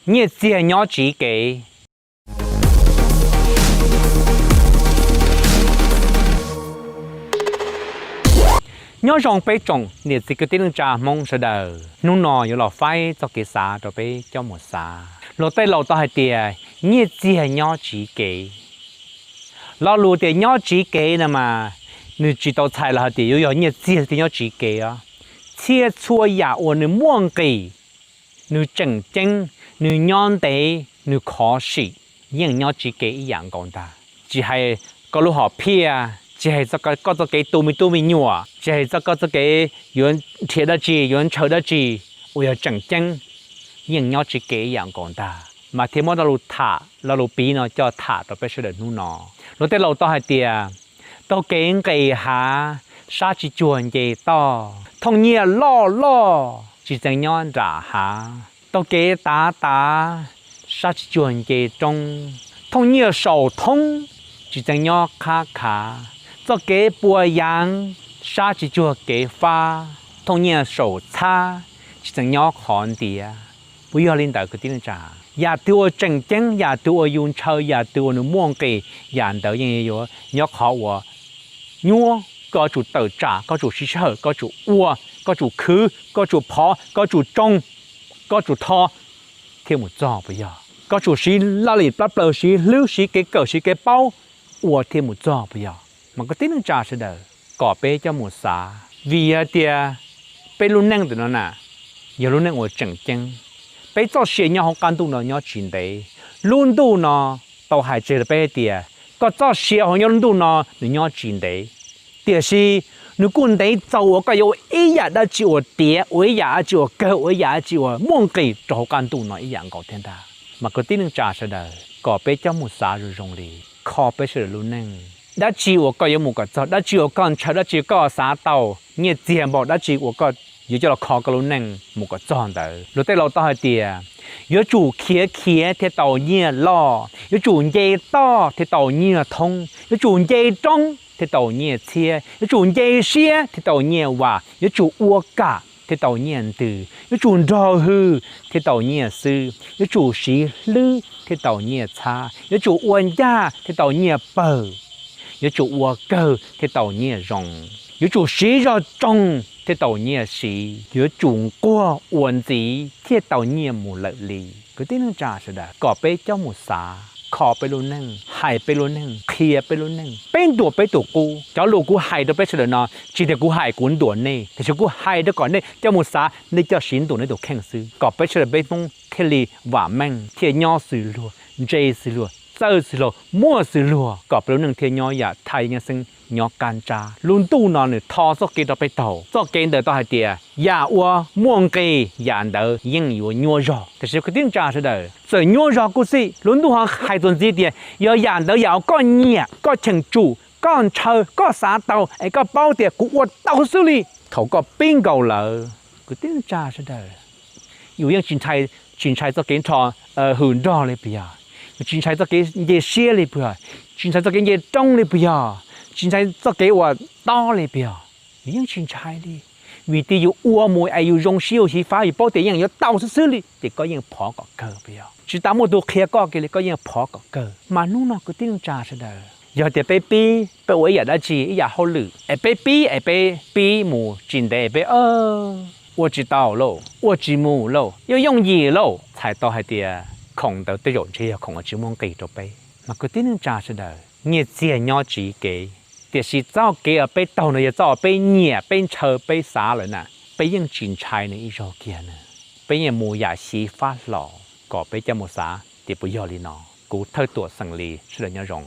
Nyiaj Txiag Nyob Tsiv nhớ rong bê trồng nhiệt dịch cái tiếng trà mong sợ đời nung nòอยู่หล่อไฟcho cái xá cho bê cho một xá lò tay lò tao hay tiề Nyiaj Txiag Nyob Tsiv lò lù tiề Nyob Tsiv nè mà nữ chỉ tao xài là tiề yếu Nyiaj Txiag Nyob Tsiv á chia chua giả ổn nữ muôn kỳ nữ chỉnh chỉnh nữ nhon tế nữ khó sĩ nhưng Nyob Tsiv ý dạng còn ta chỉ hay có lúc họ pia chỉ hay có cái tu mi nhua chỉ hay có cái yuan thiệt đó gì yuan chờ đó gì ôi ya chẳng chăng nhưng Nyob Tsiv dạng còn ta mà thêm một là thả là bí nó cho thả cho bé sẽ được nuôi nó lúc tới lâu to hay tiề tao kiến cái há sa chỉ chuồn gì to thông nhia lo chỉ dành nhon trả há tao kế tá sa chỉ chuồn gì trong thông nhia sầu thông chỉ dành nhon khá cho kế bùa yang sa chỉ chua kế pha thông nhia sầu cha chỉ dành nhon khòn tiề bây giờ lên tới cái tiếng trảอย่าตัวจังจังอย่าตัวยุนเชยอย่าตัวหนูม่วงเกยอย่าเดี๋ยวยังอยู่ยกเขาว่ายัวก็จุดเติร์จ่าก็จุดชิเชอก็จุดอ้วก็จุดคือก็จุดพอก็จุดจงก็จุดทอเที่ยวหมดจ่อไปย่อก็จุดสีลาลิปลาเปลือกสีลื้อสีเกยเกิดสีเกยเป้าอ้วเที่ยวหมดจ่อไปย่อมันก็ติ้งจ่าเสด็จก่อเป้เจ้าหมดสาวีเดียไปรุ่นนั่งตัวนั้นน่ะอย่ารุ่นนั่งว่าจังจังbây giờ xe nhau học căn tu nó nhau chín đấy luôn tu nó tàu hải chơi là bây giờ có cho xe họ nhau luôn tu nó nhau chín đấy điều gì nếu quân đấy giàu có yêu ý giả đã chịu tiền ý giả chịu cơ ý giả chịu mong kỳ cho học căn tu nó ý dạng có thiên ta mà có tin trả sẽ đời có bây giờ một xã rồi rong đi khó bây giờ luôn nè đã chịu có yêu một cái cho đã chịu con chờ đã chịu có xã tàu nhiệt tiền bảo đã chịu cóอยู่จะเราขอกระลุนนั่งหมู่ก็จอนเตอรู้แต่เราต่อเตียอยู่จู่เคี้ยเที่เต่าเงี้ยล่ออยู่จู่เย่ต่อที่เต่าเงี้ยทงอยู่จู่เย่จงที่เต่าเงี้ยเชียอยู่จู่เย่เชียที่เต่าเงี้ยว่าอยู่จู่อัวกะที่เต่าเงี้ยตืออยู่จู่รอฮือที่เต่าเงี้ยซื้ออยู่จู่สีลื้อที่เต่าเงี้ยชาอยู่จู่อ้วนย่าที่เต่าเงี้ยเปิดอยู่จู่อัวเกอที่เต่าเงี้ยรองอยู่จู่สีรอจงที่เต่าเงี้ยสีอยู่จุงกัวอ้วนสีที่เต่าเงี้ยหมูละลีก็ที่นั่งจ่าเสด็จก่อไปเจ้าหมูสาขอไปลุ้นนั่งหายไปลุ้นนั่งเคลียไปลุ้นนั่งเป็นตัวไปตัวกูเจ้าลูกกูหายตัวไปเสด็จนอจีเด็กกูหายกูตัวนี่แต่ฉันกูหายตัวก่อนนี่เจ้าหมูสาในเจ้าสินตัวในตัวแข่งซื้อก่อไปเสด็จไปฟงเคลีว่าแม่งเที่ยย่อสื่อลัวเจสื่อลัวเซอร์สื่อลัวมั่วสื่อลัวก่อไปลุ้นนั่งเที่ยย่ออย่าไทยยังซึ่งnhọ can trà luôn tu nó nữa thò số kia đóไปtàu số kia đời tao hay tiề ya ua muôn kia ya đời nhưngอยู่nhua ròแต่สิ่งที่จ้าเสด็จส่วนnhua ròกูสิluôn tu họ hayตัวนี้tiề ya ya đời yaก็เนี่ยก็เชิงจู่ก็เชอก็สาเตาไอ้ก็เป้าtiềกูอวดเตาสุริเขาก็ปิ้งเกาเลยกูที่จ้าเสด็จอยู่ยังจีนไทยตัวนี้ทอหืนรอเลยเปียจีนไทยตัวนี้เย่เชี่ยเลยเปียจีนไทยตัวนี้เย่จ้องเลยเปียchính trái cho cáiว่าtoเลยเปียยังchính trái đi vìที่อยู่อ้วนมวยอายุยงเชี่ยวชีฟ้าอยู่ป้อแต่ยังอยู่เต่าซื่อๆเลยแต่ก็ยังพอก็เกิดเปียชีตามมาดูเคลียร์ก็เกลี่ยก็ยังพอก็เกิดมานู่นน่ะก็ที่ต้องจ่าเสด็จอย่าแต่ไปปีไปไว้อย่าได้จีอย่าเขาหลือไอ้ไปปีหมูจินเดไป我知道喽我知母喽要用意喽才到还点空到都有这些空我只望给着呗嘛个ที่ต้องจ่าเสด็จNyiaj Txiag Nyob Tsivแต่สิเจ้าเกย์ไปเต่าเนี่ยเจ้าไปเนี่ยไปเชอไปสาเลยน่ะไปยังจีนชายในอีโรเกียน่ะไปยังหมูยาชีฟ้าหล่อก็ไปจะหมูสาที่ปุยอลีนอกูเธอตัวสังลีเฉลิมยง